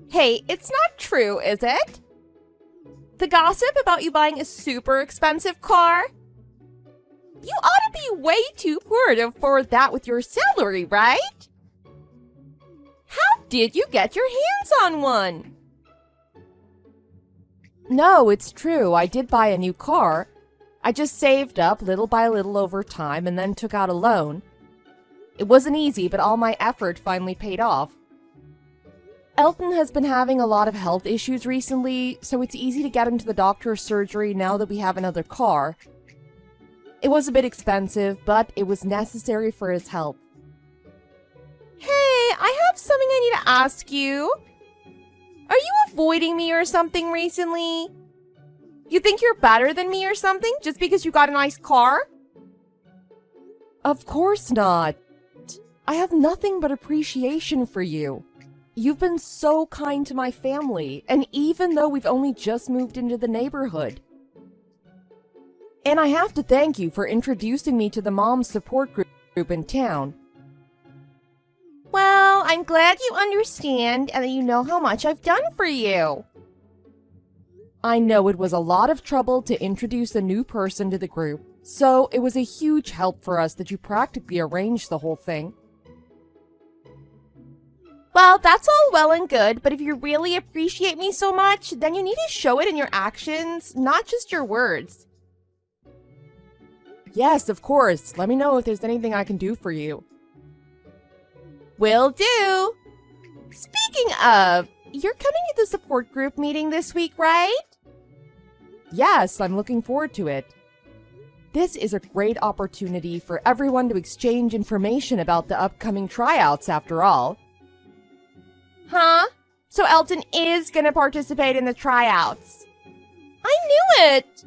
Hey, it's not true, is it? The gossip about you buying a super expensive car? You ought to be way too poor to afford that with your salary, right? How did you get your hands on one? No, it's true. I did buy a new car. I just saved up little by little over time and then took out a loan. It wasn't easy, but all my effort finally paid off. Elton has been having a lot of health issues recently, so it's easy to get him to the doctor's surgery now that we have another car. It was a bit expensive, but it was necessary for his health. Hey, I have something I need to ask you. Are you avoiding me or something recently? You think you're better than me or something just because you got a nice car? Of course not. I have nothing but appreciation for you. You've been so kind to my family, and even though we've only just moved into the neighborhood. And I have to thank you for introducing me to the mom support group in town. Well, I'm glad you understand and that you know how much I've done for you. I know it was a lot of trouble to introduce a new person to the group, so it was a huge help for us that you practically arranged the whole thing. Well, that's all well and good, but if you really appreciate me so much, then you need to show it in your actions, not just your words. Yes, of course. Let me know if there's anything I can do for you. Will do! Speaking of, you're coming to the support group meeting this week, right? Yes, I'm looking forward to it. This is a great opportunity for everyone to exchange information about the upcoming tryouts, after all. Huh? So Elton is gonna participate in the tryouts. I knew it!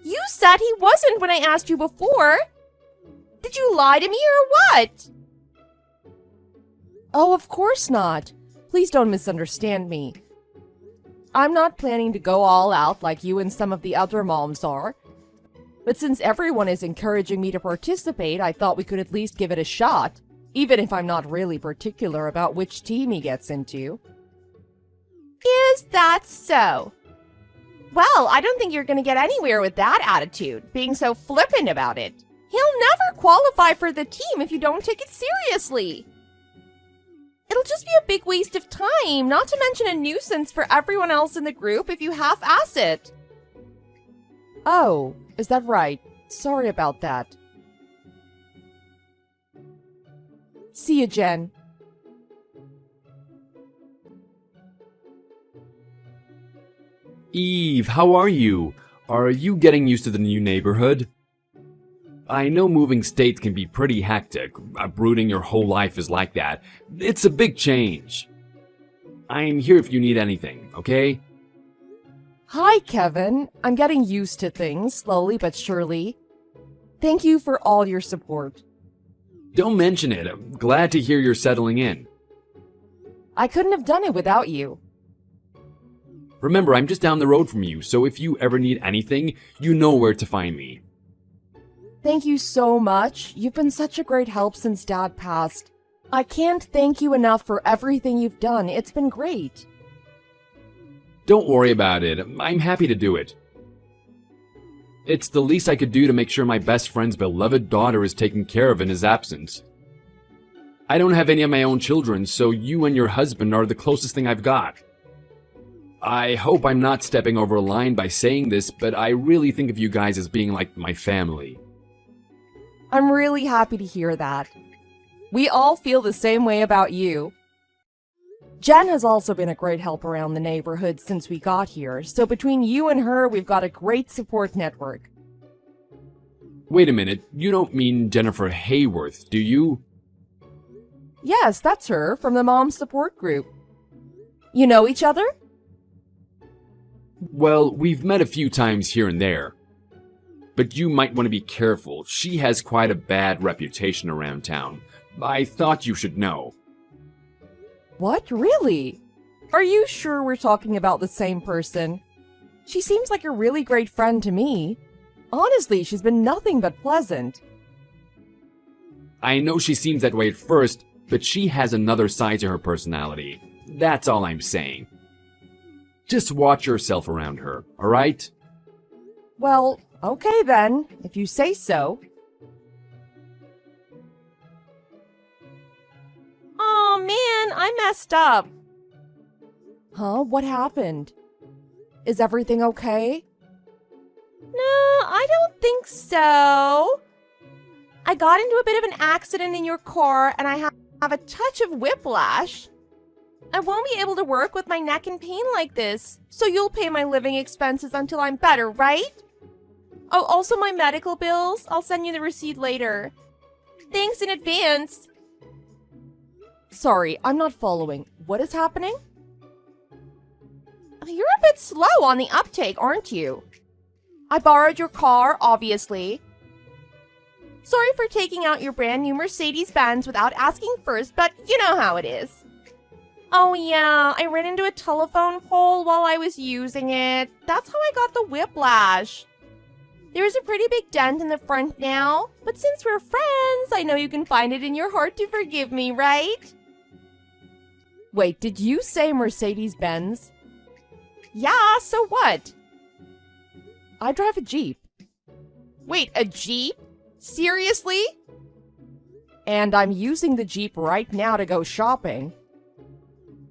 You said he wasn't when I asked you before. Did you lie to me or what? Oh, of course not. Please don't misunderstand me. I'm not planning to go all out like you and some of the other moms are. But since everyone is encouraging me to participate, I thought we could at least give it a shot. Even if I'm not really particular about which team he gets into. Is that so? Well, I don't think you're going to get anywhere with that attitude, being so flippant about it. He'll never qualify for the team if you don't take it seriously. It'll just be a big waste of time, not to mention a nuisance for everyone else in the group if you half-ass it. Oh, is that right? Sorry about that. See you, Jen. Eve, how are you? Are you getting used to the new neighborhood? I know moving states can be pretty hectic. Uprooting your whole life is like that. It's a big change. I'm here if you need anything, okay? Hi, Kevin. I'm getting used to things, slowly but surely. Thank you for all your support. Don't mention it. I'm glad to hear you're settling in. I couldn't have done it without you. Remember, I'm just down the road from you, so if you ever need anything, you know where to find me. Thank you so much. You've been such a great help since Dad passed. I can't thank you enough for everything you've done. It's been great. Don't worry about it. I'm happy to do it. It's the least I could do to make sure my best friend's beloved daughter is taken care of in his absence. I don't have any of my own children, so you and your husband are the closest thing I've got. I hope I'm not stepping over a line by saying this, but I really think of you guys as being like my family. I'm really happy to hear that. We all feel the same way about you. Jen has also been a great help around the neighborhood since we got here, so between you and her, we've got a great support network. Wait a minute, you don't mean Jennifer Hayworth, do you? Yes, that's her, from the mom support group. You know each other? Well, we've met a few times here and there. But you might want to be careful. She has quite a bad reputation around town. I thought you should know. What? Really? Are you sure we're talking about the same person? She seems like a really great friend to me. Honestly, she's been nothing but pleasant. I know she seems that way at first, but she has another side to her personality. That's all I'm saying. Just watch yourself around her, alright? Well, okay then, if you say so. Aw, man, I messed up. Huh? What happened? Is everything okay? No, I don't think so. I got into a bit of an accident in your car and I have a touch of whiplash. I won't be able to work with my neck in pain like this, so you'll pay my living expenses until I'm better, right? Oh, also my medical bills. I'll send you the receipt later. Thanks in advance. Sorry, I'm not following. What is happening? You're a bit slow on the uptake, aren't you? I borrowed your car, obviously. Sorry for taking out your brand new Mercedes-Benz without asking first, but you know how it is. Oh yeah, I ran into a telephone pole while I was using it. That's how I got the whiplash. There's a pretty big dent in the front now, but since we're friends, I know you can find it in your heart to forgive me, right? Wait, did you say Mercedes-Benz? Yeah, so what? I drive a Jeep. Wait, a Jeep? Seriously? And I'm using the Jeep right now to go shopping.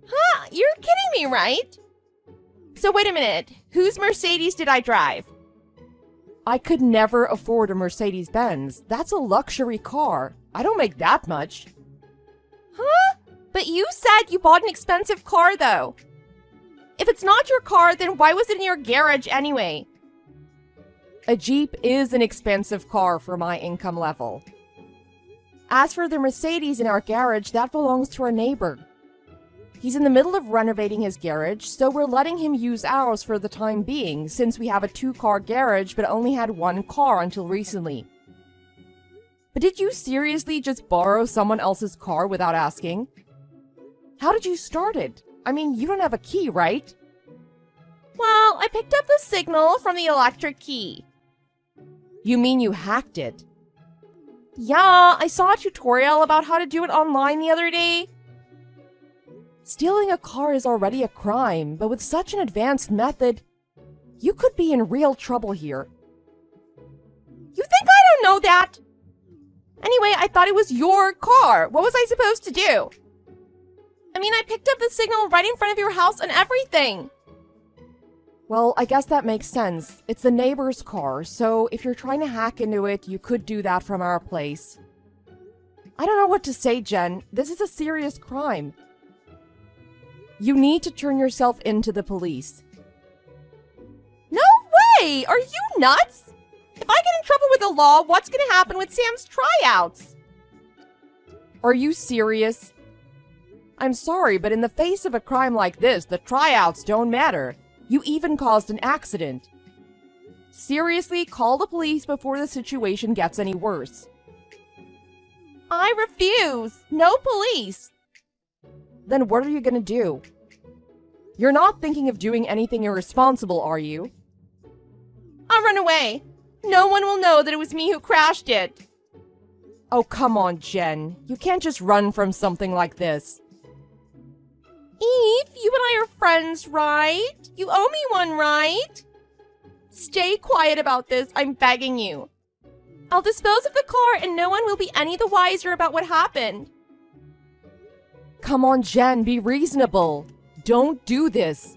Huh? You're kidding me, right? So wait a minute. Whose Mercedes did I drive? I could never afford a Mercedes-Benz. That's a luxury car. I don't make that much. Huh? But you said you bought an expensive car, though. If it's not your car, then why was it in your garage anyway? A Jeep is an expensive car for my income level. As for the Mercedes in our garage, that belongs to our neighbor. He's in the middle of renovating his garage, so we're letting him use ours for the time being, since we have a 2-car garage but only had 1 car until recently. But did you seriously just borrow someone else's car without asking? How did you start it? I mean, you don't have a key, right? Well, I picked up the signal from the electric key. You mean you hacked it? Yeah, I saw a tutorial about how to do it online the other day. Stealing a car is already a crime, but with such an advanced method, you could be in real trouble here. You think I don't know that? Anyway, I thought it was your car. What was I supposed to do? I mean, I picked up the signal right in front of your house and everything. Well, I guess that makes sense. It's the neighbor's car, so if you're trying to hack into it, you could do that from our place. I don't know what to say, Jen. This is a serious crime. You need to turn yourself into the police. No way! Are you nuts? If I get in trouble with the law, what's gonna happen with Sam's tryouts? Are you serious? I'm sorry, but in the face of a crime like this, the tryouts don't matter. You even caused an accident. Seriously, call the police before the situation gets any worse. I refuse! No police! Then what are you gonna do? You're not thinking of doing anything irresponsible, are you? I'll run away. No one will know that it was me who crashed it. Oh, come on, Jen. You can't just run from something like this. Eve, you and I are friends, right? You owe me one, right? Stay quiet about this, I'm begging you. I'll dispose of the car and no one will be any the wiser about what happened. Come on, Jen, be reasonable. Don't do this.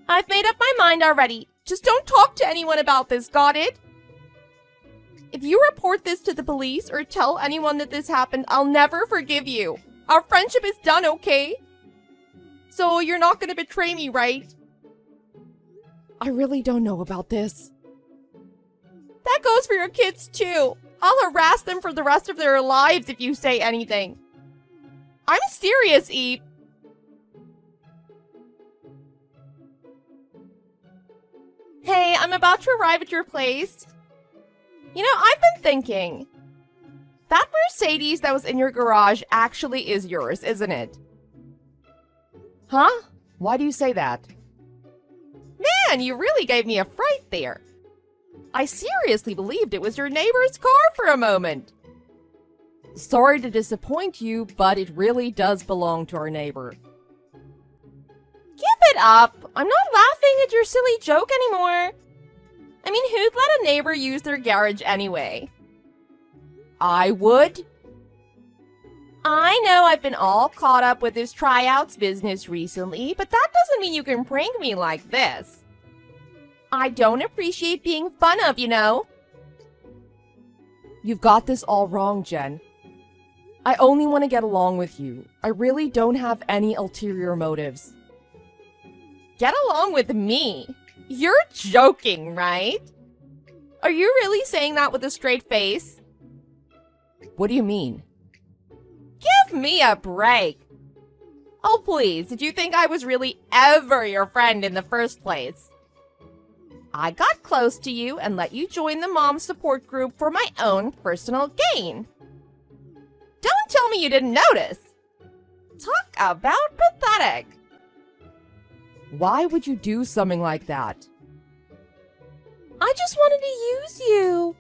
I've made up my mind already. Just don't talk to anyone about this, got it? If you report this to the police or tell anyone that this happened, I'll never forgive you. Our friendship is done, okay? So you're not gonna betray me, right? I really don't know about this. That goes for your kids, too. I'll harass them for the rest of their lives if you say anything. I'm serious, Eve. Hey, I'm about to arrive at your place. You know, I've been thinking. That Mercedes that was in your garage actually is yours, isn't it? Huh? Why do you say that? Man, you really gave me a fright there. I seriously believed it was your neighbor's car for a moment. Sorry to disappoint you, but it really does belong to our neighbor. it up. I'm not laughing at your silly joke anymore. I mean, who'd let a neighbor use their garage anyway? I would. I know I've been all caught up with this tryouts business recently, but that doesn't mean you can prank me like this. I don't appreciate being fun of, you know. You've got this all wrong, Jen. I only want to get along with you. I really don't have any ulterior motives. Get along with me? You're joking, right? Are you really saying that with a straight face? What do you mean? Give me a break. Oh, please, did you think I was really ever your friend in the first place? I got close to you and let you join the mom support group for my own personal gain. Don't tell me you didn't notice. Talk about pathetic. Why would you do something like that? I just wanted to use you.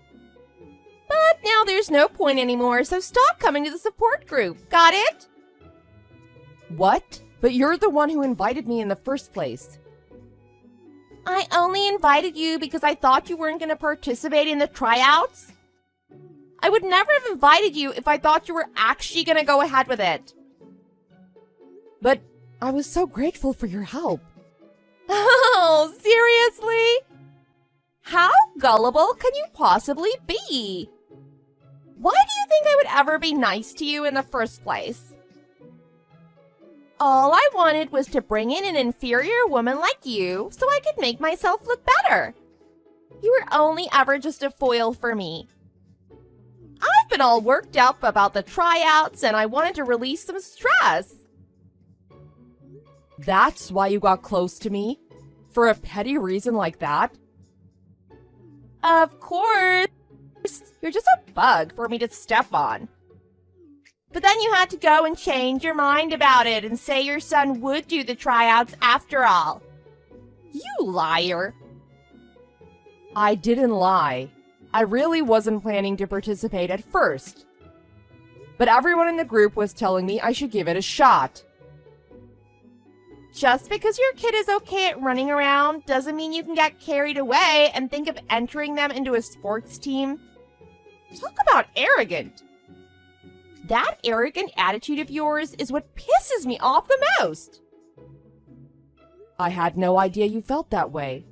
But now there's no point anymore, so stop coming to the support group. Got it? What? But you're the one who invited me in the first place. I only invited you because I thought you weren't going to participate in the tryouts. I would never have invited you if I thought you were actually going to go ahead with it. But I was so grateful for your help. Oh, seriously? How gullible can you possibly be? Why do you think I would ever be nice to you in the first place? All I wanted was to bring in an inferior woman like you so I could make myself look better. You were only ever just a foil for me. I've been all worked up about the tryouts and I wanted to release some stress. That's why you got close to me? For a petty reason like that? Of course. You're just a bug for me to step on. But then you had to go and change your mind about it and say your son would do the tryouts after all. You liar. I didn't lie. I really wasn't planning to participate at first. But everyone in the group was telling me I should give it a shot. Just because your kid is okay at running around doesn't mean you can get carried away and think of entering them into a sports team. Talk about arrogant. That arrogant attitude of yours is what pisses me off the most. I had no idea you felt that way.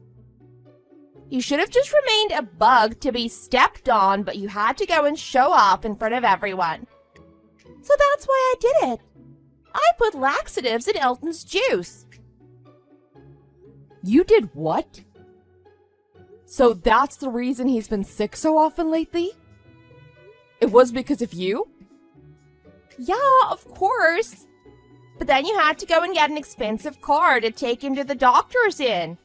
You should have just remained a bug to be stepped on, but you had to go and show off in front of everyone. So that's why I did it. I put laxatives in Elton's juice. You did what? So that's the reason he's been sick so often lately? It was because of you? Yeah, of course. But then you had to go and get an expensive car to take him to the doctors in.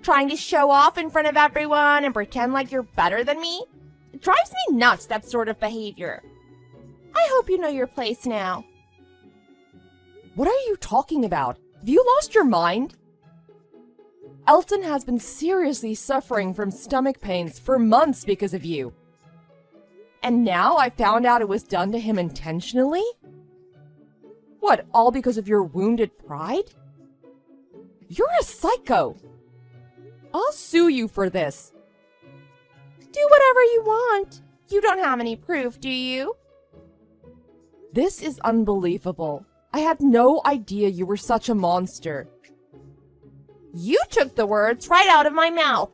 Trying to show off in front of everyone and pretend like you're better than me? It drives me nuts, that sort of behavior. I hope you know your place now. What are you talking about? Have you lost your mind? Elton has been seriously suffering from stomach pains for months because of you. And now I found out it was done to him intentionally? What, all because of your wounded pride? You're a psycho. I'll sue you for this. Do whatever you want. You don't have any proof, do you? This is unbelievable. I had no idea you were such a monster. You took the words right out of my mouth.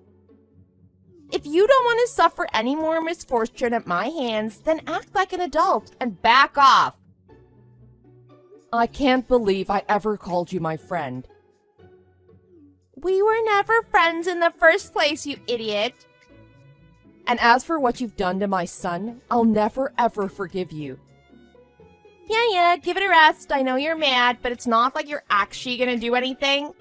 If you don't want to suffer any more misfortune at my hands, then act like an adult and back off. I can't believe I ever called you my friend. We were never friends in the first place, you idiot. And as for what you've done to my son, I'll never ever forgive you. Yeah, give it a rest. I know you're mad, but it's not like you're actually gonna do anything.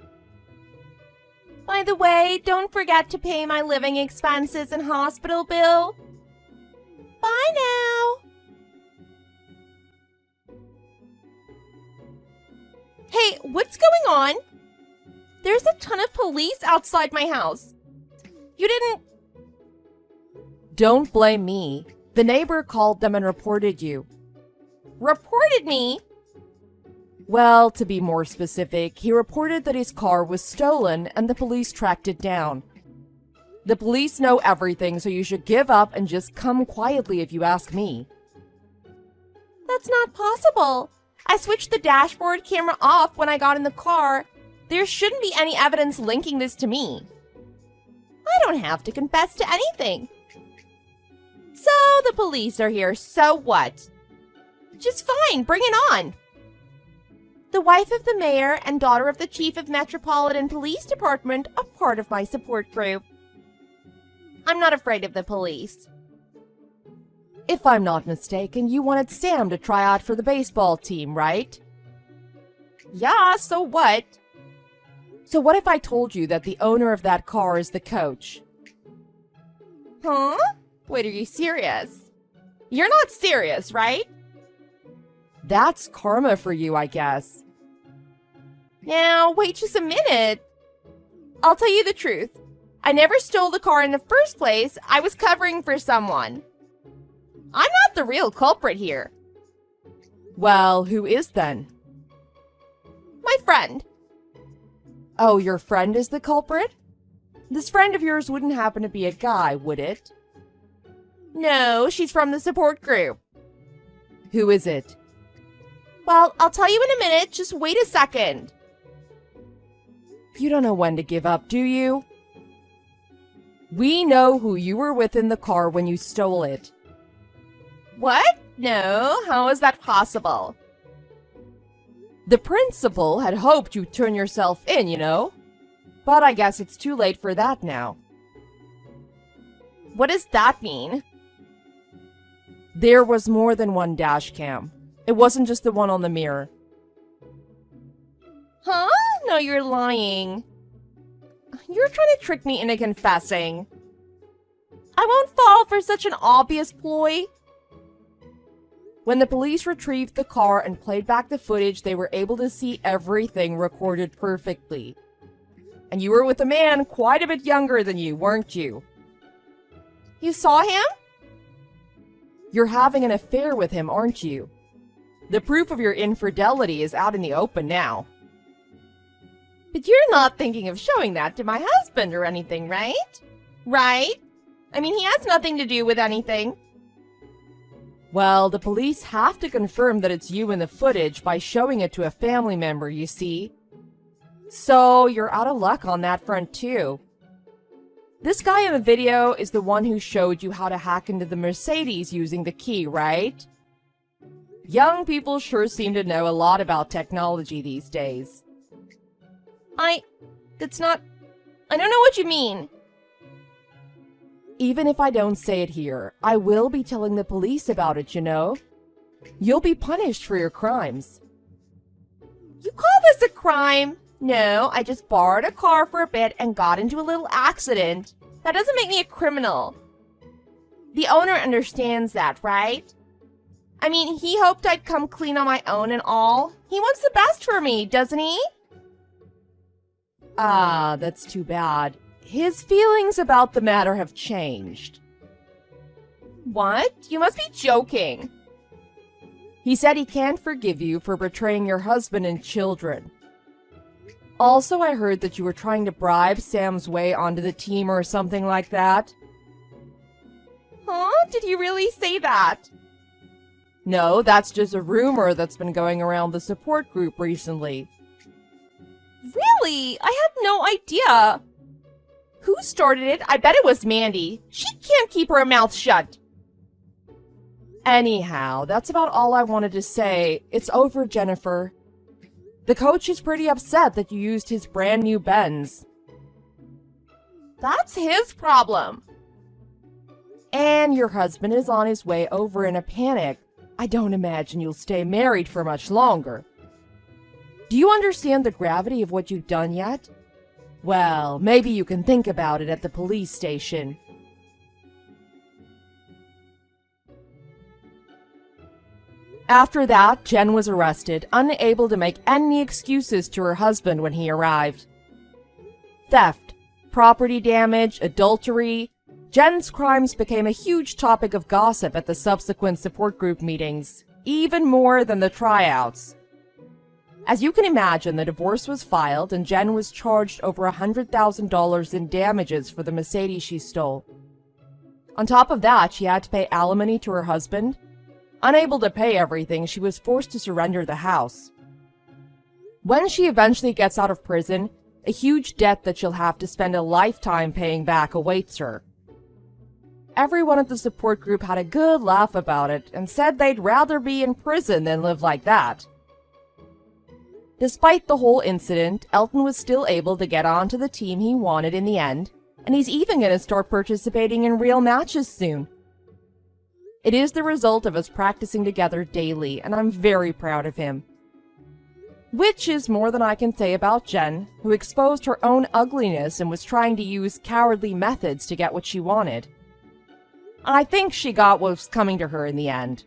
By the way, don't forget to pay my living expenses and hospital bill. Bye now. Hey, what's going on? There's a ton of police outside my house. You didn't... Don't blame me. The neighbor called them and reported you. Reported me? Well, to be more specific, he reported that his car was stolen and the police tracked it down. The police know everything, so you should give up and just come quietly if you ask me. That's not possible. I switched the dashboard camera off when I got in the car. There shouldn't be any evidence linking this to me. I don't have to confess to anything. So the police are here, so what? Just fine, bring it on. The wife of the mayor and daughter of the chief of Metropolitan Police Department are part of my support group. I'm not afraid of the police. If I'm not mistaken, you wanted Sam to try out for the baseball team, right? Yeah, so what? So what if I told you that the owner of that car is the coach? Huh? Wait, are you serious? You're not serious, right? That's karma for you, I guess. Now, wait just a minute. I'll tell you the truth. I never stole the car in the first place. I was covering for someone. I'm not the real culprit here. Well, who is then? My friend. Oh, your friend is the culprit? This friend of yours wouldn't happen to be a guy, would it? No, she's from the support group. Who is it? Well, I'll tell you in a minute. Just wait a second. You don't know when to give up, do you? We know who you were with in the car when you stole it. What? No, how is that possible? The principal had hoped you'd turn yourself in, you know? But I guess it's too late for that now. What does that mean? There was more than one dash cam. It wasn't just the one on the mirror. Huh? No, you're lying. You're trying to trick me into confessing. I won't fall for such an obvious ploy. When the police retrieved the car and played back the footage, they were able to see everything recorded perfectly. And you were with a man quite a bit younger than you, weren't you? You saw him? You're having an affair with him, aren't you? The proof of your infidelity is out in the open now. But you're not thinking of showing that to my husband or anything, right? Right? I mean, he has nothing to do with anything. Well, the police have to confirm that it's you in the footage by showing it to a family member, you see. So, you're out of luck on that front, too. This guy in the video is the one who showed you how to hack into the Mercedes using the key, right? Young people sure seem to know a lot about technology these days. I don't know what you mean. Even if I don't say it here, I will be telling the police about it, you know? You'll be punished for your crimes. You call this a crime? No, I just borrowed a car for a bit and got into a little accident. That doesn't make me a criminal. The owner understands that, right? I mean, he hoped I'd come clean on my own and all. He wants the best for me, doesn't he? Ah, that's too bad. His feelings about the matter have changed. What? You must be joking. He said he can't forgive you for betraying your husband and children. Also, I heard that you were trying to bribe Sam's way onto the team or something like that. Huh? Did he really say that? No, that's just a rumor that's been going around the support group recently. Really? I had no idea. Who started it? I bet it was Mandy. She can't keep her mouth shut. Anyhow, that's about all I wanted to say. It's over, Jennifer. The coach is pretty upset that you used his brand new Benz. That's his problem. And your husband is on his way over in a panic. I don't imagine you'll stay married for much longer. Do you understand the gravity of what you've done yet? Well, maybe you can think about it at the police station. After that, Jen was arrested, unable to make any excuses to her husband when he arrived. Theft, property damage, adultery. Jen's crimes became a huge topic of gossip at the subsequent support group meetings, even more than the tryouts. As you can imagine, the divorce was filed and Jen was charged over $100,000 in damages for the Mercedes she stole. On top of that, she had to pay alimony to her husband. Unable to pay everything, she was forced to surrender the house. When she eventually gets out of prison, a huge debt that she'll have to spend a lifetime paying back awaits her. Everyone at the support group had a good laugh about it and said they'd rather be in prison than live like that. Despite the whole incident, Elton was still able to get onto the team he wanted in the end, and he's even going to start participating in real matches soon. It is the result of us practicing together daily, and I'm very proud of him. Which is more than I can say about Jen, who exposed her own ugliness and was trying to use cowardly methods to get what she wanted. I think she got what was coming to her in the end.